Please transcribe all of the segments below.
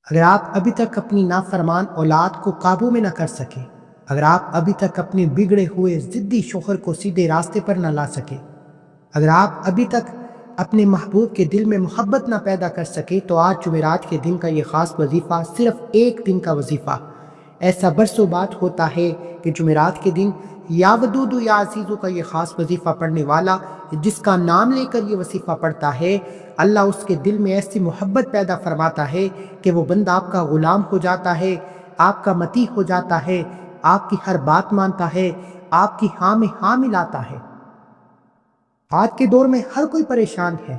اگر آپ ابھی تک اپنی نافرمان اولاد کو قابو میں نہ کر سکے، اگر آپ ابھی تک اپنے بگڑے ہوئے ضدی شوہر کو سیدھے راستے پر نہ لا سکے، اگر آپ ابھی تک اپنے محبوب کے دل میں محبت نہ پیدا کر سکے، تو آج جمعرات کے دن کا یہ خاص وظیفہ صرف ایک دن کا وظیفہ ایسا برسوں بات ہوتا ہے کہ جمعرات کے دن یا ودودو یا عزیزو کا یہ خاص وظیفہ پڑھنے والا، جس کا نام لے کر یہ وظیفہ پڑھتا ہے، اللہ اس کے دل میں ایسی محبت پیدا فرماتا ہے کہ وہ بندہ آپ کا غلام ہو جاتا ہے، آپ کا متی ہو جاتا ہے، آپ کی ہر بات مانتا ہے، آپ کی ہاں میں ہاں ملاتا ہے۔ آج کے دور میں ہر کوئی پریشان ہے،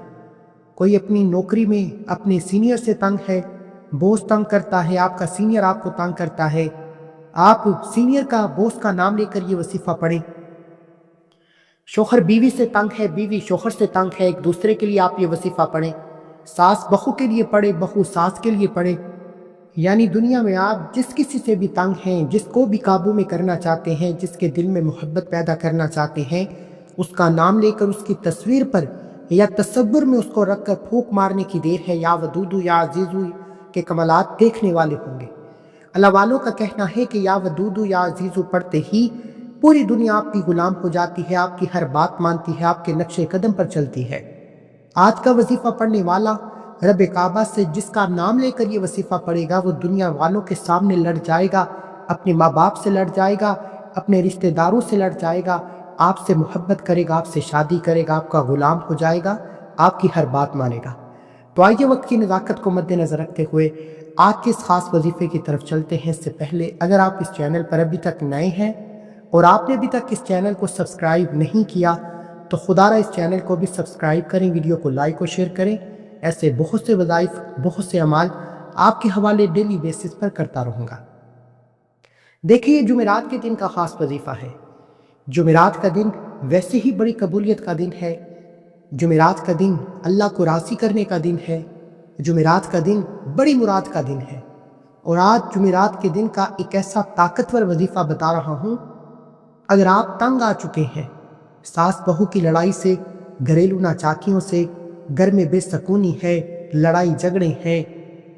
کوئی اپنی نوکری میں اپنے سینئر سے تنگ ہے، بوس تنگ کرتا ہے، آپ کا سینئر آپ کو تنگ کرتا ہے، آپ سینئر کا بوس کا نام لے کر یہ وظیفہ پڑھیں۔ شوہر بیوی سے تنگ ہے، بیوی شوہر سے تنگ ہے، ایک دوسرے کے لیے آپ یہ وظیفہ پڑھیں۔ ساس بہو کے لیے پڑھے، بہو ساس کے لیے پڑھے، یعنی دنیا میں آپ جس کسی سے بھی تنگ ہیں، جس کو بھی قابو میں کرنا چاہتے ہیں، جس کے دل میں محبت پیدا کرنا چاہتے ہیں، اس کا نام لے کر اس کی تصویر پر یا تصور میں اس کو رکھ کر پھونک مارنے کی دیر ہے۔ یا ودودو یا عزیزو کے کمالات دیکھنے والے ہوں گے۔ اللہ والوں کا کہنا ہے کہ یا ودودو یا عزیزو پڑھتے ہی پوری دنیا آپ کی غلام ہو جاتی ہے، آپ کی ہر بات مانتی ہے، آپ کے نقش قدم پر چلتی ہے۔ آج کا وظیفہ پڑھنے والا رب کعبہ سے جس کا نام لے کر یہ وظیفہ پڑھے گا، وہ دنیا والوں کے سامنے لڑ جائے گا، اپنے ماں باپ سے لڑ جائے گا، اپنے رشتہ داروں سے لڑ جائے گا، آپ سے محبت کرے گا، آپ سے شادی کرے گا، آپ کا غلام ہو جائے گا، آپ کی ہر بات مانے گا۔ تو آئیے وقت کی نزاکت کو مد نظر رکھتے ہوئے آج کے اس خاص وظیفے کی طرف چلتے ہیں۔ اس سے پہلے اگر آپ اس چینل پر ابھی تک نئے ہیں اور آپ نے ابھی تک اس چینل کو سبسکرائب نہیں کیا، تو خدا را اس چینل کو بھی سبسکرائب کریں، ویڈیو کو لائک اور شیئر کریں۔ ایسے بہت سے وظائف، بہت سے اعمال آپ کے حوالے ڈیلی بیسس پر کرتا رہوں گا۔ دیکھیے، جمعرات کے دن کا خاص وظیفہ ہے۔ جمعرات کا دن ویسے ہی بڑی قبولیت کا دن ہے، جمعرات کا دن اللہ کو راضی کرنے کا دن ہے، جمعرات کا دن بڑی مراد کا دن ہے۔ اور آج جمعرات کے دن کا ایک ایسا طاقتور وظیفہ بتا رہا ہوں، اگر آپ تنگ آ چکے ہیں ساس بہو کی لڑائی سے، گھریلو ناچاکیوں سے، گھر میں بے سکونی ہے، لڑائی جھگڑے ہیں،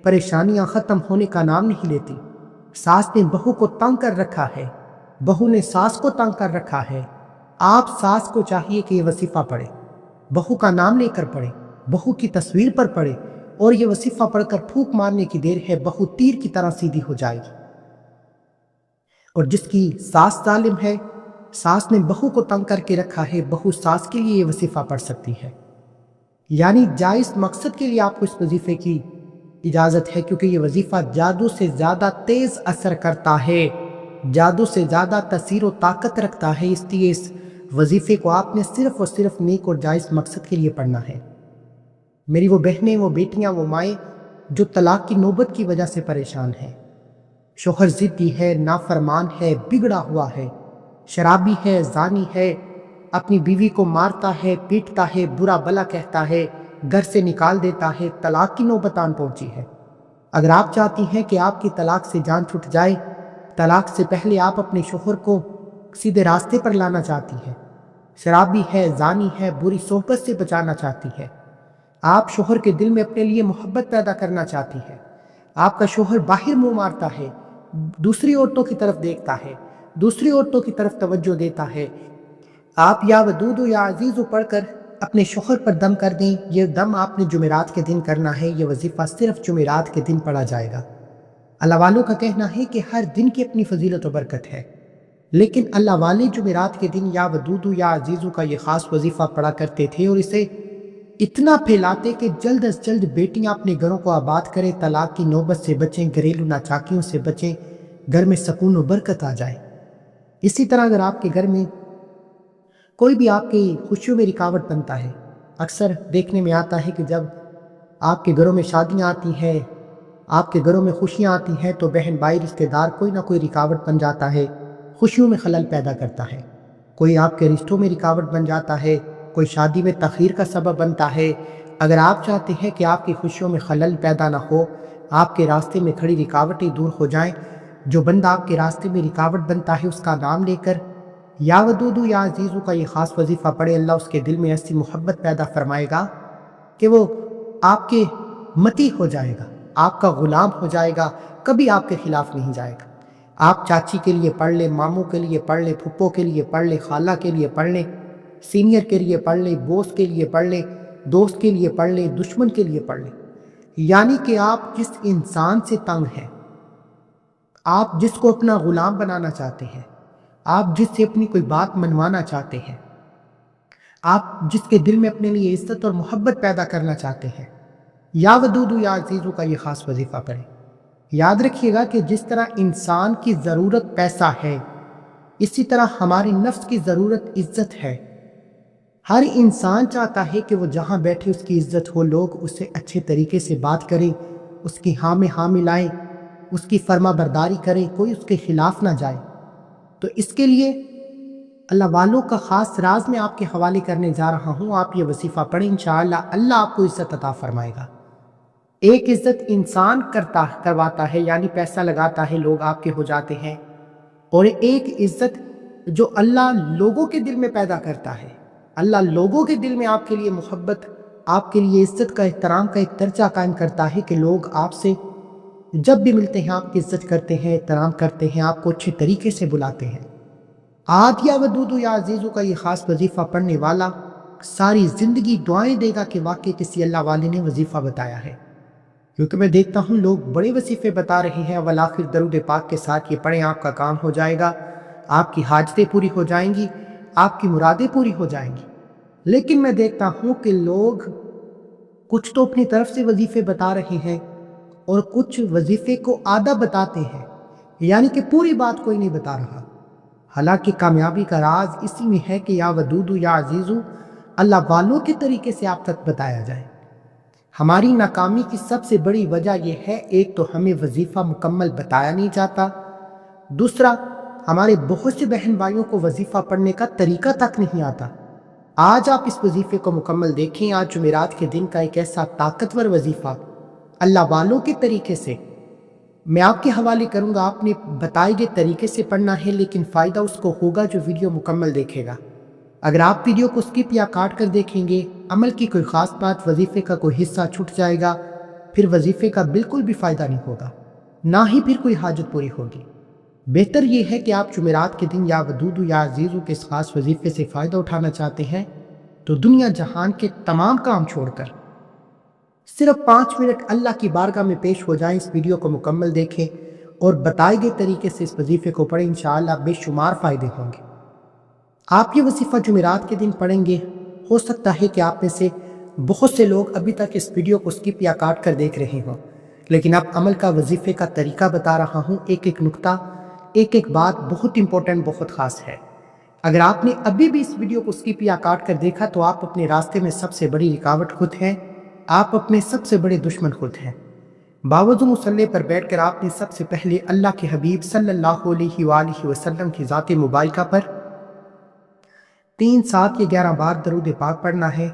پریشانیاں ختم ہونے کا نام نہیں لیتی، ساس نے بہو کو تنگ کر رکھا ہے، بہو نے ساس کو تنگ کر رکھا ہے، آپ ساس کو چاہیے کہ یہ وظیفہ پڑھے، بہو کا نام لے کر پڑھے، بہو کی تصویر پر پڑھے، اور یہ وظیفہ پڑھ کر پھونک مارنے کی دیر ہے، بہو تیر کی طرح سیدھی ہو جائے گی۔ اور جس کی ساس ظالم ہے، ساس نے بہو کو تنگ کر کے رکھا ہے، بہو ساس کے لیے یہ وظیفہ پڑھ سکتی ہے۔ یعنی جائز مقصد کے لیے آپ کو اس وظیفے کی اجازت ہے، کیونکہ یہ وظیفہ جادو سے زیادہ تیز اثر کرتا ہے، جادو سے زیادہ تاثیر و طاقت رکھتا ہے، اس لیے اس وظیفے کو آپ نے صرف اور صرف نیک اور جائز مقصد کے لیے پڑھنا ہے۔ میری وہ بہنیں، وہ بیٹیاں، وہ مائیں جو طلاق کی نوبت کی وجہ سے پریشان ہیں، شوہر ضدی ہے، نافرمان ہے، بگڑا ہوا ہے، شرابی ہے، زانی ہے، اپنی بیوی کو مارتا ہے، پیٹتا ہے، برا بلا کہتا ہے، گھر سے نکال دیتا ہے، طلاق کی نوبت آن پہنچی ہے۔ اگر آپ چاہتی ہیں کہ آپ کی طلاق سے جان چھٹ جائے، طلاق سے پہلے آپ اپنے شوہر کو سیدھے راستے پر لانا چاہتی ہیں، شرابی ہے، زانی ہے، بری صحبت سے بچانا چاہتی ہے، آپ شوہر کے دل میں اپنے لیے محبت پیدا کرنا چاہتی ہیں، آپ کا شوہر باہر منہ مارتا ہے، دوسری عورتوں کی طرف دیکھتا ہے، دوسری عورتوں کی طرف توجہ دیتا ہے، آپ یا ودودو یا عزیزو پڑھ کر اپنے شوہر پر دم کر دیں۔ یہ دم آپ نے جمعرات کے دن کرنا ہے، یہ وظیفہ صرف جمعرات کے دن پڑھا جائے گا۔ اللہ والوں کا کہنا ہے کہ ہر دن کی اپنی فضیلت و برکت ہے، لیکن اللہ والے جمعرات کے دن یا ودودو یا عزیزو کا یہ خاص وظیفہ پڑھا کرتے تھے، اور اسے اتنا پھیلاتے کہ جلد از جلد بیٹیاں اپنے گھروں کو آباد کریں، طلاق کی نوبت سے بچیں، گھریلو ناچاکیوں سے بچیں، گھر میں سکون و برکت آ جائے۔ اسی طرح اگر آپ کے گھر میں کوئی بھی آپ کی خوشیوں میں رکاوٹ بنتا ہے، اکثر دیکھنے میں آتا ہے کہ جب آپ کے گھروں میں شادیاں آتی ہیں، آپ کے گھروں میں خوشیاں آتی ہیں، تو بہن بھائی رشتہ دار کوئی نہ کوئی رکاوٹ بن جاتا ہے، خوشیوں میں خلل پیدا کرتا ہے، کوئی آپ کے رشتوں میں رکاوٹ بن جاتا ہے، کوئی شادی میں تاخیر کا سبب بنتا ہے۔ اگر آپ چاہتے ہیں کہ آپ کی خوشیوں میں خلل پیدا نہ ہو، آپ کے راستے میں کھڑی رکاوٹیں دور ہو جائیں، جو بندہ آپ کے راستے میں رکاوٹ بنتا ہے اس کا نام لے کر یا ودودو یا عزیزو کا یہ خاص وظیفہ پڑھے، اللہ اس کے دل میں ایسی محبت پیدا فرمائے گا کہ وہ آپ کے متی ہو جائے گا، آپ کا غلام ہو جائے گا، کبھی آپ کے خلاف نہیں جائے گا۔ آپ چاچی کے لیے پڑھ لیں، ماموں کے لیے پڑھ لیں، پھپھو کے لیے پڑھ لیں، خالہ کے لیے پڑھ لیں، سینئر کے لیے پڑھ لیں، بوس کے لیے پڑھ لیں، دوست کے لیے پڑھ لیں، دشمن کے لیے پڑھ لیں، یعنی کہ آپ جس انسان سے تنگ ہیں، آپ جس کو اپنا غلام بنانا چاہتے ہیں، آپ جس سے اپنی کوئی بات منوانا چاہتے ہیں، آپ جس کے دل میں اپنے لیے عزت اور محبت پیدا کرنا چاہتے ہیں، یا ودود یا عزیزو کا یہ خاص وظیفہ پڑھیں۔ یاد رکھیے گا کہ جس طرح انسان کی ضرورت پیسہ ہے، اسی طرح ہماری نفس کی ضرورت عزت ہے۔ ہر انسان چاہتا ہے کہ وہ جہاں بیٹھے اس کی عزت ہو، لوگ اسے اچھے طریقے سے بات کریں، اس کی ہاں میں ہاں ملائیں، اس کی فرما برداری کریں، کوئی اس کے خلاف نہ جائے۔ تو اس کے لیے اللہ والوں کا خاص راز میں آپ کے حوالے کرنے جا رہا ہوں۔ آپ یہ وظیفہ پڑھیں، انشاءاللہ اللہ آپ کو عزت عطا فرمائے گا۔ ایک عزت انسان کرواتا ہے، یعنی پیسہ لگاتا ہے، لوگ آپ کے ہو جاتے ہیں، اور ایک عزت جو اللہ لوگوں کے دل میں پیدا کرتا ہے۔ اللہ لوگوں کے دل میں آپ کے لیے محبت، آپ کے لیے عزت کا، احترام کا ایک درجہ قائم کرتا ہے کہ لوگ آپ سے جب بھی ملتے ہیں آپ کی عزت کرتے ہیں، احترام کرتے ہیں، آپ کو اچھے طریقے سے بلاتے ہیں۔ آج یا ودود یا عزیزو کا یہ خاص وظیفہ پڑھنے والا ساری زندگی دعائیں دے گا کہ واقعی کسی اللہ والے نے وظیفہ بتایا ہے، کیونکہ میں دیکھتا ہوں لوگ بڑے وظیفے بتا رہے ہیں، اول آخر درود پاک کے ساتھ یہ پڑھیں، آپ کا کام ہو جائے گا، آپ کی حاجتیں پوری ہو جائیں گی، آپ کی مرادیں پوری ہو جائیں گی۔ لیکن میں دیکھتا ہوں کہ لوگ کچھ تو اپنی طرف سے وظیفے بتا رہے ہیں اور کچھ وظیفے کو آدھا بتاتے ہیں، یعنی کہ پوری بات کوئی نہیں بتا رہا۔ حالانکہ کامیابی کا راز اسی میں ہے کہ یا ودود یا عزیزو اللہ والوں کے طریقے سے آپ تک بتایا جائے۔ ہماری ناکامی کی سب سے بڑی وجہ یہ ہے، ایک تو ہمیں وظیفہ مکمل بتایا نہیں جاتا، دوسرا ہمارے بہت سے بہن بھائیوں کو وظیفہ پڑھنے کا طریقہ تک نہیں آتا۔ آج آپ اس وظیفے کو مکمل دیکھیں۔ آج جمعرات کے دن کا ایک ایسا طاقتور وظیفہ اللہ والوں کے طریقے سے میں آپ کے حوالے کروں گا۔ آپ نے بتائے گئے طریقے سے پڑھنا ہے، لیکن فائدہ اس کو ہوگا جو ویڈیو مکمل دیکھے گا۔ اگر آپ ویڈیو کو سکپ یا کاٹ کر دیکھیں گے، عمل کی کوئی خاص بات، وظیفے کا کوئی حصہ چھوٹ جائے گا، پھر وظیفے کا بالکل بھی فائدہ نہیں ہوگا، نہ ہی پھر کوئی حاجت پوری ہوگی۔ بہتر یہ ہے کہ آپ جمعرات کے دن یا ودود یا عزیزو کے اس خاص وظیفے سے فائدہ اٹھانا چاہتے ہیں تو دنیا جہان کے تمام کام چھوڑ کر صرف 5 منٹ اللہ کی بارگاہ میں پیش ہو جائیں، اس ویڈیو کو مکمل دیکھیں اور بتائے گئے طریقے سے اس وظیفے کو پڑھیں، انشاءاللہ بے شمار فائدے ہوں گے۔ آپ یہ وظیفہ جمعرات کے دن پڑھیں گے، ہو سکتا ہے کہ آپ میں سے بہت سے لوگ ابھی تک اس ویڈیو کو سکپ یا کاٹ کر دیکھ رہے ہوں، لیکن اب عمل کا وظیفے کا طریقہ بتا رہا ہوں، ایک ایک نقطہ، ایک ایک بات بہت امپورٹنٹ، بہت خاص ہے۔ اگر آپ نے ابھی بھی اس ویڈیو کو سکپ یا کاٹ کر دیکھا تو آپ اپنے راستے میں سب سے بڑی رکاوٹ خود ہیں، آپ اپنے سب سے بڑے دشمن خود ہیں۔ باوضو مصلی پر بیٹھ کر آپ نے سب سے پہلے اللہ کے حبیب صلی اللہ علیہ وآلہ وسلم کی ذات مبارکہ پر 3، 7 یا 11 بار درود پاک پڑھنا ہے۔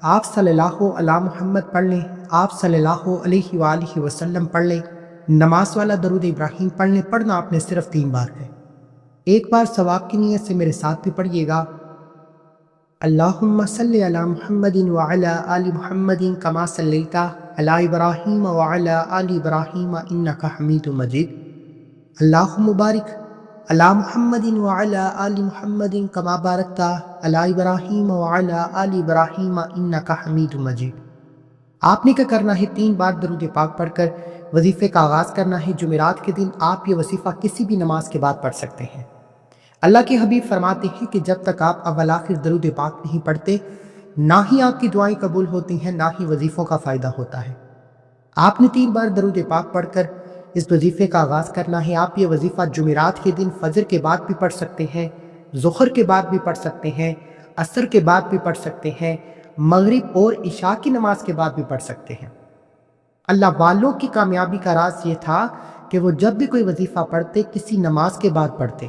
آپ صلی اللہ علی محمد پڑھ لیں، آپ صلی اللہ علیہ وآلہ وسلم پڑھ لیں، نماز والا درود ابراہیم پڑھ لیں۔ پڑھنا آپ نے صرف 3 بار ہے۔ ایک بار ثواب کی نیت سے میرے ساتھ بھی پڑھیے گا، اللہم صلی علی محمد وعلی آل محمد کما صلیت علی ابراہیم وعلی آل ابراہیم انک حمید مجید، اللہم بارک علی محمد وعلی آل محمد کما بارکت علی ابراہیم وعلی آل ابراہیم انک حمید مجید۔ آپ نے کیا کرنا ہے، 3 بار درود پاک پڑھ کر وظیفے کا آغاز کرنا ہے۔ جمعرات کے دن آپ یہ وظیفہ کسی بھی نماز کے بعد پڑھ سکتے ہیں۔ اللہ کے حبیب فرماتے ہیں کہ جب تک آپ اول آخر درود پاک نہیں پڑھتے، نہ ہی آپ کی دعائیں قبول ہوتی ہیں، نہ ہی وظیفوں کا فائدہ ہوتا ہے۔ آپ نے 3 بار درود پاک پڑھ کر اس وظیفے کا آغاز کرنا ہے۔ آپ یہ وظیفہ جمعرات کے دن فجر کے بعد بھی پڑھ سکتے ہیں، ظہر کے بعد بھی پڑھ سکتے ہیں، عصر کے بعد بھی پڑھ سکتے ہیں، مغرب اور عشاء کی نماز کے بعد بھی پڑھ سکتے ہیں۔ اللہ والوں کی کامیابی کا راز یہ تھا کہ وہ جب بھی کوئی وظیفہ پڑھتے کسی نماز کے بعد پڑھتے،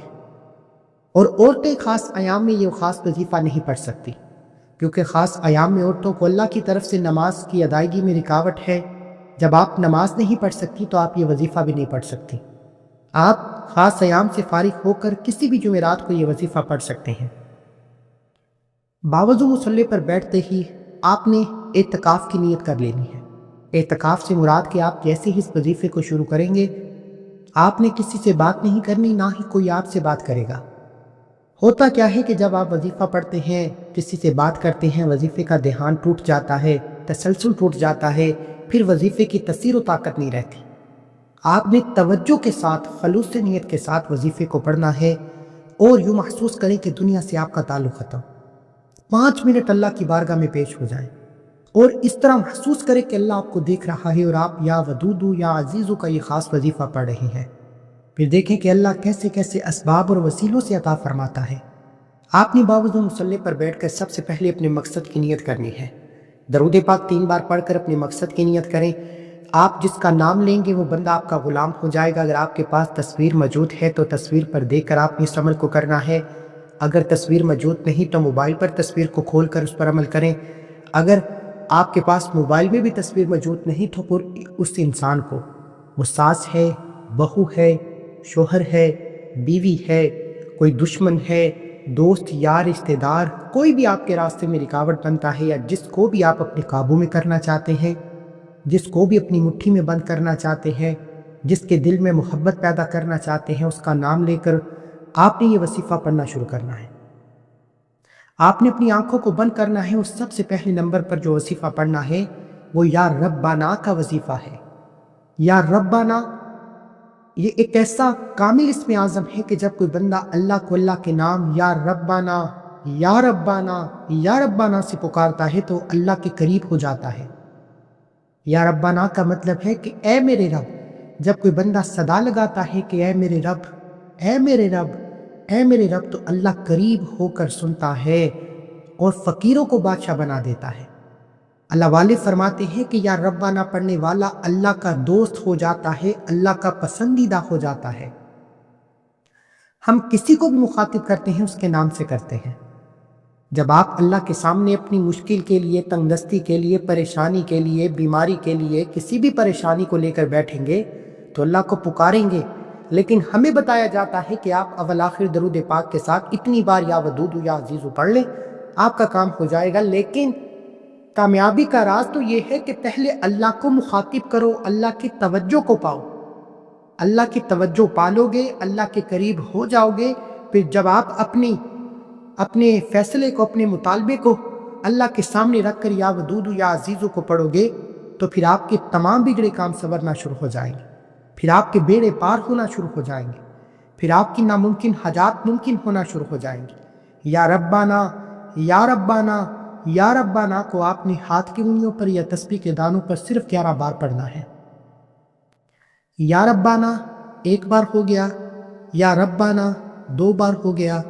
اور عورتیں خاص ایام میں یہ خاص وظیفہ نہیں پڑھ سکتی، کیونکہ خاص ایام میں عورتوں کو اللہ کی طرف سے نماز کی ادائیگی میں رکاوٹ ہے۔ جب آپ نماز نہیں پڑھ سکتی تو آپ یہ وظیفہ بھی نہیں پڑھ سکتی۔ آپ خاص ایام سے فارغ ہو کر کسی بھی جمعرات کو یہ وظیفہ پڑھ سکتے ہیں۔ باوضو مصلی پر بیٹھتے ہی آپ نے اعتکاف کی نیت کر لینی ہے۔ اعتکاف سے مراد کہ آپ جیسے ہی اس وظیفے کو شروع کریں گے آپ نے کسی سے بات نہیں کرنی، نہ ہی کوئی آپ سے بات کرے گا۔ ہوتا کیا ہے کہ جب آپ وظیفہ پڑھتے ہیں، کسی سے بات کرتے ہیں، وظیفے کا دھیان ٹوٹ جاتا ہے، تسلسل ٹوٹ جاتا ہے، پھر وظیفے کی تاثیر و طاقت نہیں رہتی۔ آپ نے توجہ کے ساتھ، خلوص نیت کے ساتھ وظیفے کو پڑھنا ہے اور یوں محسوس کریں کہ دنیا سے آپ کا تعلق ختم۔ 5 منٹ اللہ کی بارگاہ میں پیش ہو جائیں اور اس طرح محسوس کریں کہ اللہ آپ کو دیکھ رہا ہے اور آپ یا ودودو یا عزیزو کا یہ خاص وظیفہ پڑھ رہے ہیں۔ پھر دیکھیں کہ اللہ کیسے کیسے اسباب اور وسیلوں سے عطا فرماتا ہے۔ آپ نے باوضو مصلی پر بیٹھ کر سب سے پہلے اپنے مقصد کی نیت کرنی ہے۔ درود پاک 3 بار پڑھ کر اپنے مقصد کی نیت کریں۔ آپ جس کا نام لیں گے وہ بندہ آپ کا غلام ہو جائے گا۔ اگر آپ کے پاس تصویر موجود ہے تو تصویر پر دیکھ کر آپ نے اس عمل کو کرنا ہے۔ اگر تصویر موجود نہیں تو موبائل پر تصویر کو کھول کر اس پر عمل کریں۔ اگر آپ کے پاس موبائل میں بھی تصویر موجود نہیں تو پھر اس انسان کو، وہ ساس ہے، بہو ہے، شوہر ہے، بیوی ہے، کوئی دشمن ہے، دوست یا رشتہ دار، کوئی بھی آپ کے راستے میں رکاوٹ بنتا ہے یا جس کو بھی آپ اپنے قابو میں کرنا چاہتے ہیں، جس کو بھی اپنی مٹھی میں بند کرنا چاہتے ہیں، جس کے دل میں محبت پیدا کرنا چاہتے ہیں، اس کا نام لے کر آپ نے یہ وظیفہ پڑھنا شروع کرنا ہے۔ آپ نے اپنی آنکھوں کو بند کرنا ہے اور سب سے پہلے نمبر پر جو وظیفہ پڑھنا ہے وہ یا ربنا کا وظیفہ ہے۔ یا ربنا یہ ایک ایسا کامل اسم اعظم ہے کہ جب کوئی بندہ اللہ کو اللہ کے نام یا ربنا یا ربنا یا ربنا سے پکارتا ہے تو اللہ کے قریب ہو جاتا ہے۔ یا ربنا کا مطلب ہے کہ اے میرے رب۔ جب کوئی بندہ صدا لگاتا ہے کہ اے میرے رب، اے میرے رب، اے میرے رب، تو اللہ قریب ہو کر سنتا ہے اور فقیروں کو بادشاہ بنا دیتا ہے۔ اللہ والے فرماتے ہیں کہ یا ربنا پڑھنے والا اللہ کا دوست ہو جاتا ہے، اللہ کا پسندیدہ ہو جاتا ہے۔ ہم کسی کو بھی مخاطب کرتے ہیں اس کے نام سے کرتے ہیں۔ جب آپ اللہ کے سامنے اپنی مشکل کے لیے، تنگ دستی کے لیے، پریشانی کے لیے، بیماری کے لیے، کسی بھی پریشانی کو لے کر بیٹھیں گے تو اللہ کو پکاریں گے، لیکن ہمیں بتایا جاتا ہے کہ آپ اول آخر درود پاک کے ساتھ اتنی بار یا ودودو یا عزیزو پڑھ لیں، آپ کا کام ہو جائے گا۔ لیکن کامیابی کا راز تو یہ ہے کہ پہلے اللہ کو مخاطب کرو، اللہ کی توجہ کو پاؤ۔ اللہ کی توجہ پالو گے، اللہ کے قریب ہو جاؤ گے۔ پھر جب آپ اپنے فیصلے کو، اپنے مطالبے کو اللہ کے سامنے رکھ کر یا ودودو یا عزیزو کو پڑھو گے تو پھر آپ کے تمام بگڑے کام سنورنا شروع ہو جائیں گے، پھر آپ کے بیڑے پار ہونا شروع ہو جائیں گے، پھر آپ کی ناممکن حاجات ممکن ہونا شروع ہو جائیں گی۔ یا ربنا یا ربنا یا ربنا کو آپ نے ہاتھ کی انگلیوں پر یا تسبیح کے دانوں پر صرف 11 بار پڑھنا ہے۔ یا ربنا 1 بار ہو گیا، یا ربنا 2 بار ہو گیا،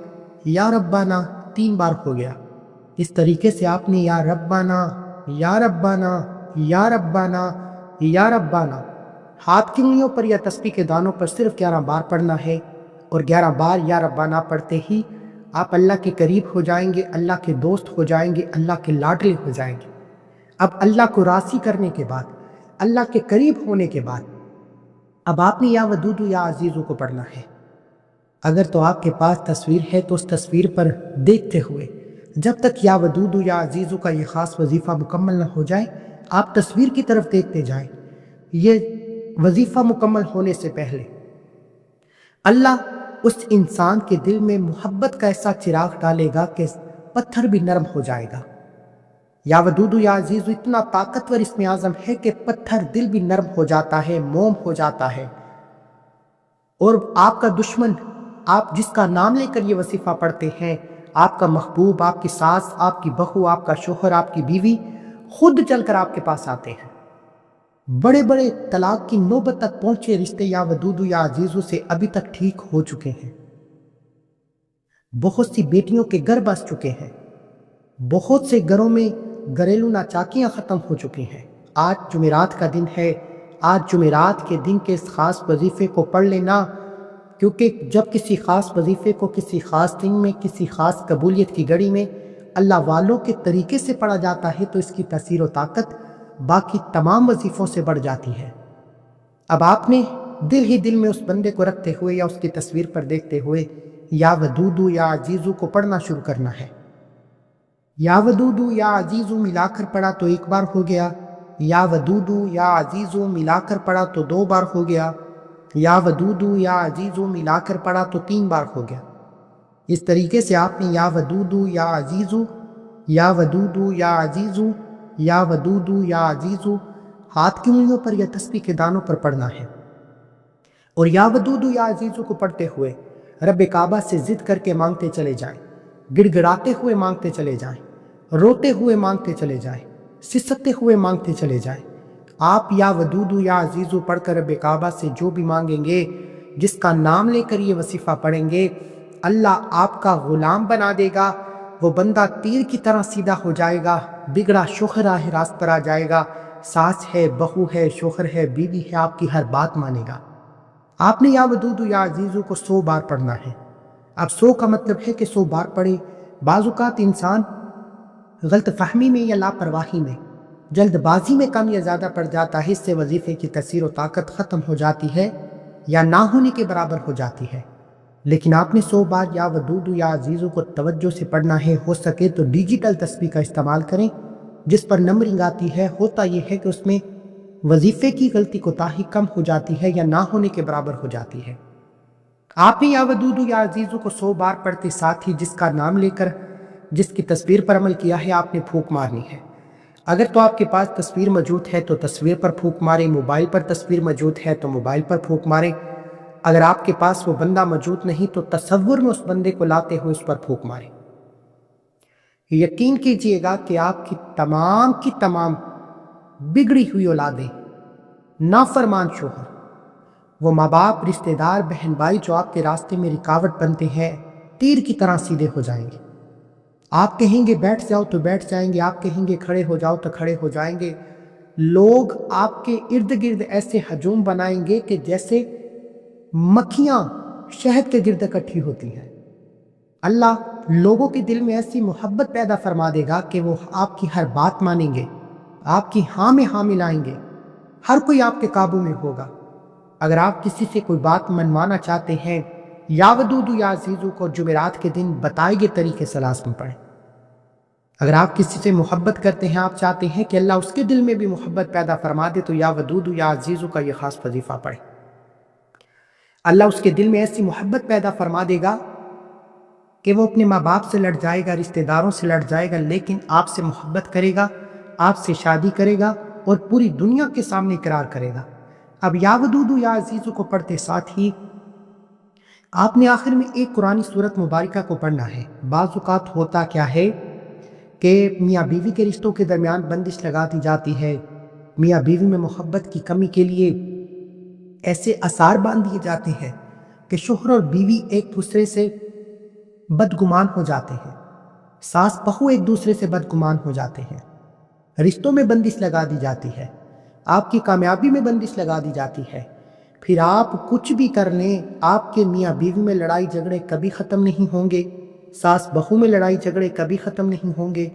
یا ربنا 3 بار ہو گیا۔ اس طریقے سے آپ نے یا ربنا یا ربنا یا ربنا یا ربنا ہاتھ کی انگلیوں پر یا تسبیح کے دانوں پر صرف 11 بار پڑھنا ہے، اور 11 بار یا ربنا پڑھتے ہی آپ اللہ کے قریب ہو جائیں گے، اللہ کے دوست ہو جائیں گے، اللہ کے لاڈلے ہو جائیں گے۔ اب اللہ کو راضی کرنے کے بعد، اللہ کے قریب ہونے کے بعد، اب آپ نے یا ودودو یا عزیزو کو پڑھنا ہے۔ اگر تو آپ کے پاس تصویر ہے تو اس تصویر پر دیکھتے ہوئے جب تک یا ودودو یا عزیزو کا یہ خاص وظیفہ مکمل نہ ہو جائے آپ تصویر کی طرف دیکھتے جائیں۔ یہ وظیفہ مکمل ہونے سے پہلے اللہ اس انسان کے دل میں محبت کا ایسا چراغ ڈالے گا کہ پتھر بھی نرم ہو جائے گا۔ یا ودودو یا عزیزو اتنا طاقتور اسم اعظم ہے کہ پتھر دل بھی نرم ہو جاتا ہے، موم ہو جاتا ہے، اور آپ کا دشمن، آپ جس کا نام لے کر یہ وظیفہ پڑھتے ہیں، آپ کا محبوب، آپ کی ساس، آپ کی بہو، آپ کا شوہر، آپ کی بیوی خود چل کر آپ کے پاس آتے ہیں۔ بڑے بڑے طلاق کی نوبت تک پہنچے رشتے یا ودودو یا عزیزو سے ابھی تک ٹھیک ہو چکے ہیں۔ بہت سی بیٹیوں کے گھر بس چکے ہیں، بہت سے گھروں میں گھریلو ناچاکیاں ختم ہو چکی ہیں۔ آج جمعرات کا دن ہے، آج جمعرات کے دن کے اس خاص وظیفے کو پڑھ لینا، کیونکہ جب کسی خاص وظیفے کو کسی خاص دن میں، کسی خاص قبولیت کی گھڑی میں اللہ والوں کے طریقے سے پڑھا جاتا ہے تو اس کی تاثیر و طاقت باقی تمام وظیفوں سے بڑھ جاتی ہے۔ اب آپ نے دل ہی دل میں اس بندے کو رکھتے ہوئے یا اس کی تصویر پر دیکھتے ہوئے یا ودودو یا عزیزو کو پڑھنا شروع کرنا ہے۔ یا ودودو یا عزیزو ملا کر پڑھا تو 1 بار ہو گیا، یا ودودو یا عزیزو ملا کر پڑھا تو 2 بار ہو گیا، یا ودودو یا عزیزو ملا کر پڑھا تو 3 بار ہو گیا۔ اس طریقے سے آپ نے یا ودودو یا عزیزو، یا ودودو یا عزیزو، یا ودودو یا عزیزو ہاتھ کی انگلیوں پر یا تسبیح کے دانوں پر پڑھنا ہے، اور یا ودودو یا عزیزو کو پڑھتے ہوئے رب کعبہ سے ضد کر کے مانگتے چلے جائیں، گڑ گڑاتے ہوئے مانگتے چلے جائیں، روتے ہوئے مانگتے چلے جائیں، سسکتے ہوئے مانگتے چلے جائیں۔ آپ یا ودودو یا عزیزو پڑھ کر رب کعبہ سے جو بھی مانگیں گے، جس کا نام لے کر یہ وظیفہ پڑھیں گے، اللہ آپ کا غلام بنا دے گا۔ وہ بندہ تیر کی طرح سیدھا ہو جائے گا، بگڑا شوہر راہ راست پر آ جائے گا، ساس ہے، بہو ہے، شوہر ہے، بیوی ہے، آپ کی ہر بات مانے گا۔ آپ نے یا ودودو یا عزیزو کو 100 بار پڑھنا ہے۔ اب 100 کا مطلب ہے کہ 100 بار پڑھے۔ بعض اوقات انسان غلط فہمی میں یا لاپرواہی میں، جلد بازی میں کم یا زیادہ پڑ جاتا ہے، اس سے وظیفے کی تاثیر و طاقت ختم ہو جاتی ہے یا نہ ہونے کے برابر ہو جاتی ہے۔ لیکن آپ نے 100 بار یا ودودو یا عزیزو کو توجہ سے پڑھنا ہے۔ ہو سکے تو ڈیجیٹل تسبیح کا استعمال کریں جس پر نمبرنگ آتی ہے۔ ہوتا یہ ہے کہ اس میں وظیفے کی غلطی کوتاہی کم ہو جاتی ہے یا نہ ہونے کے برابر ہو جاتی ہے۔ آپ نے یا ودودو یا عزیزو کو 100 بار پڑھتے ساتھ ہی جس کا نام لے کر جس کی تصویر پر عمل کیا ہے، آپ نے پھونک مارنی ہے۔ اگر تو آپ کے پاس تصویر موجود ہے تو تصویر پر پھونک ماریں، موبائل پر تصویر موجود ہے تو موبائل پر پھونک ماریں۔ اگر آپ کے پاس وہ بندہ موجود نہیں تو تصور میں اس بندے کو لاتے ہوئے اس پر پھونک ماریں۔ یقین کیجئے گا کہ آپ کی تمام بگڑی ہوئی اولادیں، نافرمان شوہر، وہ ماں باپ، رشتہ دار، بہن بھائی جو آپ کے راستے میں رکاوٹ بنتے ہیں، تیر کی طرح سیدھے ہو جائیں گے۔ آپ کہیں گے بیٹھ جاؤ تو بیٹھ جائیں گے، آپ کہیں گے کھڑے ہو جاؤ تو کھڑے ہو جائیں گے۔ لوگ آپ کے ارد گرد ایسے ہجوم بنائیں گے کہ جیسے مکھیاں شہد کے گرد اکٹھی ہوتی ہیں۔ اللہ لوگوں کے دل میں ایسی محبت پیدا فرما دے گا کہ وہ آپ کی ہر بات مانیں گے، آپ کی ہاں میں ہاں ملائیں گے، ہر کوئی آپ کے قابو میں ہوگا۔ اگر آپ کسی سے کوئی بات منوانا چاہتے ہیں، یا ودودو یا عزیزو کو جمعرات کے دن بتائے گئے طریقے سے لازم پڑھیں۔ اگر آپ کسی سے محبت کرتے ہیں، آپ چاہتے ہیں کہ اللہ اس کے دل میں بھی محبت پیدا فرما دے، تو یا ودودو یا عزیزو کا یہ خاص وظیفہ پڑھیں۔ اللہ اس کے دل میں ایسی محبت پیدا فرما دے گا کہ وہ اپنے ماں باپ سے لڑ جائے گا، رشتہ داروں سے لڑ جائے گا، لیکن آپ سے محبت کرے گا، آپ سے شادی کرے گا اور پوری دنیا کے سامنے اقرار کرے گا۔ اب یا ودودو یا عزیزو کو پڑھتے ساتھ ہی آپ نے آخر میں ایک قرآنی سورت مبارکہ کو پڑھنا ہے۔ بعض اوقات ہوتا کیا ہے کہ میاں بیوی کے رشتوں کے درمیان بندش لگا دی جاتی ہے، میاں بیوی میں محبت کی کمی کے لیے ایسے آثار باندھ دیے جاتے ہیں کہ شوہر اور بیوی ایک دوسرے سے بدگمان ہو جاتے ہیں، ساس بہو ایک دوسرے سے بدگمان ہو جاتے ہیں، رشتوں میں بندش لگا دی جاتی ہے، آپ کی کامیابی میں بندش لگا دی جاتی ہے۔ پھر آپ کچھ بھی کر لیں، آپ کے میاں بیوی میں لڑائی جھگڑے کبھی ختم نہیں ہوں گے، ساس بہو میں لڑائی جھگڑے کبھی ختم نہیں ہوں گے۔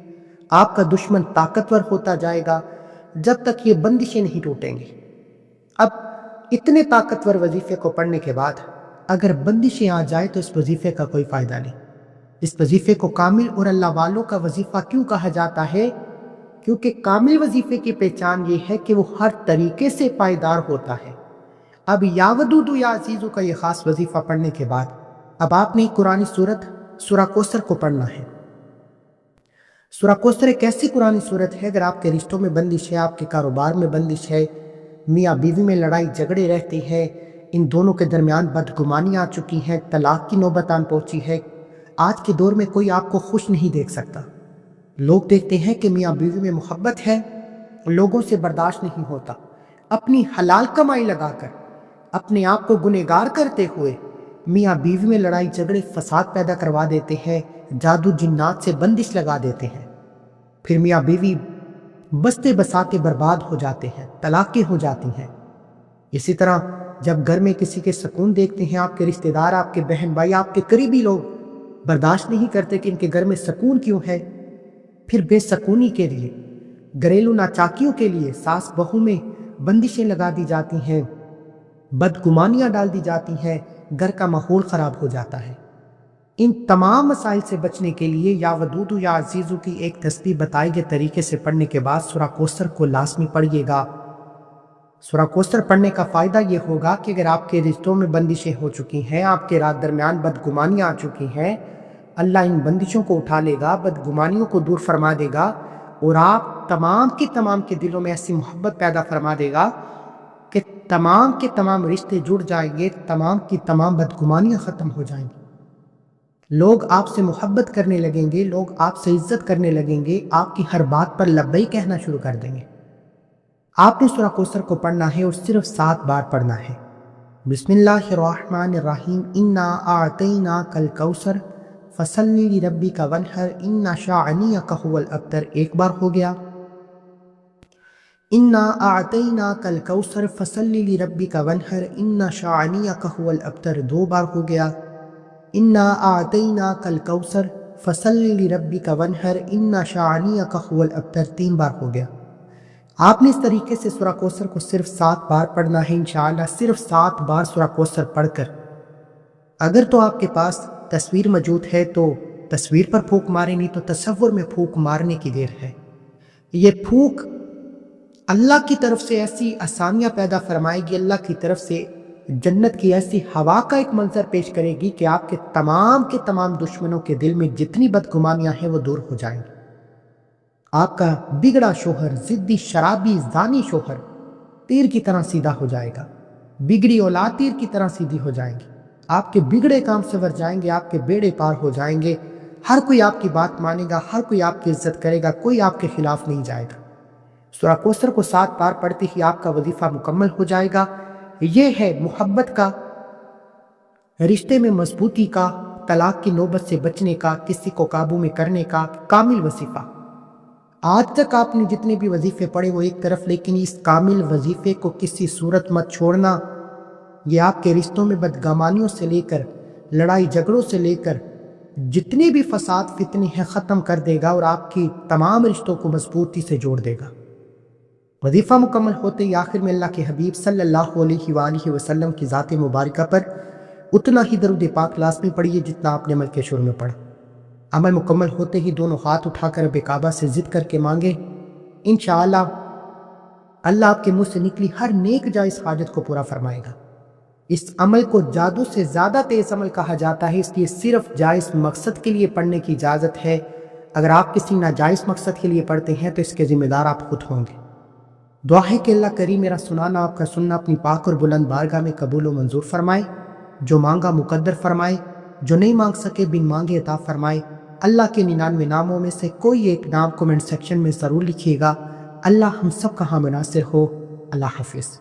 آپ کا دشمن طاقتور ہوتا جائے گا جب تک یہ بندشیں نہیں ٹوٹیں گی۔ اب اتنے طاقتور وظیفے کو پڑھنے کے بعد اگر بندشیں آ جائے تو اس وظیفے کا کوئی فائدہ نہیں۔ اس وظیفے کو کامل اور اللہ والوں کا وظیفہ کیوں کہا جاتا ہے؟ کیونکہ کامل وظیفے کی پہچان یہ ہے کہ وہ ہر طریقے سے پائیدار ہوتا ہے۔ اب یا ودودو یا عزیزو کا یہ خاص وظیفہ پڑھنے کے بعد اب آپ نے قرآنی سورت سورہ کوثر کو پڑھنا ہے۔ سورہ کوثر ایک ایسی قرآنی سورت ہے، اگر آپ کے رشتوں میں بندش ہے، آپ کے کاروبار میں بندش ہے، میاں بیوی میں لڑائی جھگڑے رہتے ہیں، ان دونوں کے درمیان بدگمانی آ چکی ہے، طلاق کی نوبت آن پہنچی ہے، آج کے دور میں کوئی آپ کو خوش نہیں دیکھ سکتا۔ لوگ دیکھتے ہیں کہ میاں بیوی میں محبت ہے، لوگوں سے برداشت نہیں ہوتا، اپنی حلال کمائی لگا کر اپنے آپ کو گنہگار کرتے ہوئے میاں بیوی میں لڑائی جھگڑے فساد پیدا کروا دیتے ہیں، جادو جنات سے بندش لگا دیتے ہیں، پھر میاں بیوی بستے بساتے برباد ہو جاتے ہیں، طلاقیں ہو جاتی ہیں۔ اسی طرح جب گھر میں کسی کے سکون دیکھتے ہیں، آپ کے رشتہ دار، آپ کے بہن بھائی، آپ کے قریبی لوگ برداشت نہیں کرتے کہ ان کے گھر میں سکون کیوں ہے، پھر بے سکونی کے لیے، گھریلو ناچاکیوں کے لیے ساس بہو میں بندشیں لگا دی جاتی ہیں، بدگمانیاں ڈال دی جاتی ہیں، گھر کا ماحول خراب ہو جاتا ہے۔ ان تمام مسائل سے بچنے کے لیے یا ودودو یا عزیزو کی ایک تسبیح بتائے گئے طریقے سے پڑھنے کے بعد سورہ کوثر کو لازمی پڑھیے گا۔ سورہ کوثر پڑھنے کا فائدہ یہ ہوگا کہ اگر آپ کے رشتوں میں بندشیں ہو چکی ہیں، آپ کے رات درمیان بدگمانیاں آ چکی ہیں، اللہ ان بندشوں کو اٹھا لے گا، بدگمانیوں کو دور فرما دے گا، اور آپ تمام کے دلوں میں ایسی محبت پیدا فرما دے گا کہ تمام کے تمام رشتے جڑ جائیں گے، تمام کی تمام بدگمانیاں ختم ہو جائیں گی، لوگ آپ سے محبت کرنے لگیں گے، لوگ آپ سے عزت کرنے لگیں گے، آپ کی ہر بات پر لبیک کہنا شروع کر دیں گے۔ آپ نے سورہ کوثر کو پڑھنا ہے اور صرف 7 بار پڑھنا ہے۔ بسم اللہ الرحمن الرحیم، انا اعطیناک الکوثر فصلی لربک وانحر ان شانئک هو الابتر، ایک بار ہو گیا۔ انا اعطیناک الکوثر فصلی لربک وانحر ان شانئک هو الابتر، 2 بار ہو گیا۔ انا اعطیناک الکوثر فصلی لربک وانحر ان شانئک هو الابتر، 3 بار ہو گیا۔ آپ نے اس طریقے سے سورہ کوثر کو صرف 7 بار پڑھنا ہے انشاءاللہ۔ صرف 7 بار سورہ کوثر پڑھ کر اگر تو آپ کے پاس تصویر موجود ہے تو تصویر پر پھونک مارے، نہیں تو تصور میں پھونک مارنے کی دیر ہے۔ یہ پھونک اللہ کی طرف سے ایسی آسانیاں پیدا فرمائے گی، اللہ کی طرف سے جنت کی ایسی ہوا کا ایک منظر پیش کرے گی کہ آپ کے تمام دشمنوں کے دل میں جتنی بدگمانیاں ہیں وہ دور ہو جائیں گی۔ آپ کا بگڑا شوہر، ضدی شرابی زانی شوہر تیر کی طرح سیدھا ہو جائے گا، بگڑی اولاد تیر کی طرح سیدھی ہو جائیں گی، آپ کے بگڑے کام سنور جائیں گے، آپ کے بیڑے پار ہو جائیں گے، ہر کوئی آپ کی بات مانے گا، ہر کوئی آپ کی عزت کرے گا، کوئی آپ کے خلاف نہیں جائے گا۔ سورہ کوثر کو 7 بار پڑھتے ہی آپ کا وظیفہ مکمل ہو جائے گا۔ یہ ہے محبت کا، رشتے میں مضبوطی کا، طلاق کی نوبت سے بچنے کا، کسی کو قابو میں کرنے کا کامل وظیفہ۔ آج تک آپ نے جتنے بھی وظیفے پڑھے وہ ایک طرف، لیکن اس کامل وظیفے کو کسی صورت مت چھوڑنا۔ یہ آپ کے رشتوں میں بدگمانیوں سے لے کر لڑائی جھگڑوں سے لے کر جتنے بھی فساد فتنے ہیں ختم کر دے گا، اور آپ کی تمام رشتوں کو مضبوطی سے جوڑ دے گا۔ وظیفہ مکمل ہوتے ہی آخر میں اللہ کے حبیب صلی اللہ علیہ وآلہ وسلم کی ذات مبارکہ پر اتنا ہی درود پاک لازمی پڑھیے جتنا آپ نے عمل کے شروع میں پڑھا۔ عمل مکمل ہوتے ہی دونوں ہاتھ اٹھا کر رب کعبہ سے ضد کر کے مانگے، انشاءاللہ اللہ آپ کے منہ سے نکلی ہر نیک جائز حاجت کو پورا فرمائے گا۔ اس عمل کو جادو سے زیادہ تیز عمل کہا جاتا ہے، اس لیے صرف جائز مقصد کے لیے پڑھنے کی اجازت ہے۔ اگر آپ کسی ناجائز مقصد کے لیے پڑھتے ہیں تو اس کے ذمہ دار آپ خود ہوں گے۔ دعا ہے کہ اللہ کریم میرا سنانا، آپ کا سننا اپنی پاک اور بلند بارگاہ میں قبول و منظور فرمائے، جو مانگا مقدر فرمائے، جو نہیں مانگ سکے بن مانگے عطا فرمائے۔ اللہ کے 99 ناموں میں سے کوئی ایک نام کومنٹ سیکشن میں ضرور لکھیے گا۔ اللہ ہم سب کا ہاں مناصر ہو۔ اللہ حافظ۔